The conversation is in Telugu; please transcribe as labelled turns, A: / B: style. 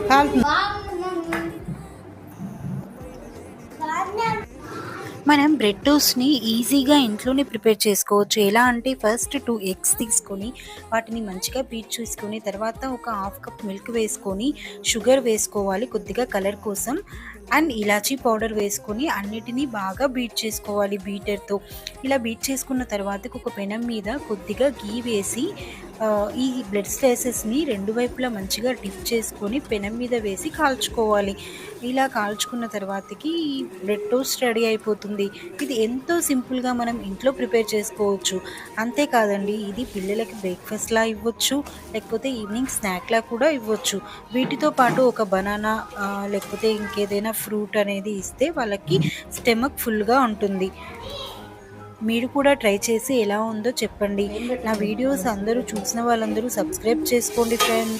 A: కాలుతుంది. మనం బ్రెడ్ టోస్ట్ని ఈజీగా ఇంట్లోనే ప్రిపేర్ చేసుకోవచ్చు. ఎలా అంటే ఫస్ట్ 2 ఎగ్స్ తీసుకొని వాటిని మంచిగా బీట్ చేసుకొని తర్వాత ఒక హాఫ్ కప్ మిల్క్ వేసుకొని షుగర్ వేసుకోవాలి కొద్దిగా కలర్ కోసం అండ్ ఇలాచీ పౌడర్ వేసుకొని అన్నిటినీ బాగా బీట్ చేసుకోవాలి బీటర్తో. ఇలా బీట్ చేసుకున్న తర్వాత ఒక పెనం మీద కొద్దిగా గీ వేసి ఈ బ్రెడ్ స్లైసెస్ని రెండు వైపులా మంచిగా డిప్ చేసుకొని పెనం మీద వేసి కాల్చుకోవాలి. ఇలా కాల్చుకున్న తర్వాతకి ఈ బ్రెడ్ టోస్ట్ రెడీ అయిపోతుంది. ఇది ఎంతో సింపుల్గా మనం ఇంట్లో ప్రిపేర్ చేసుకోవచ్చు. అంతేకాదండి, ఇది పిల్లలకి బ్రేక్ఫాస్ట్లా ఇవ్వచ్చు, లేకపోతే ఈవినింగ్ స్నాక్లా కూడా ఇవ్వచ్చు. వీటితో పాటు ఒక బనానా లేకపోతే ఇంకేదైనా ఫ్రూట్ అనేది ఇస్తే వాళ్ళకి స్టమక్ ఫుల్గా ఉంటుంది. మీరు కూడా ట్రై చేసి ఎలా ఉందో చెప్పండి. నా వీడియోస్ అందరూ చూసిన వాళ్ళందరూ సబ్స్క్రైబ్ చేసుకోండి ఫ్రెండ్స్.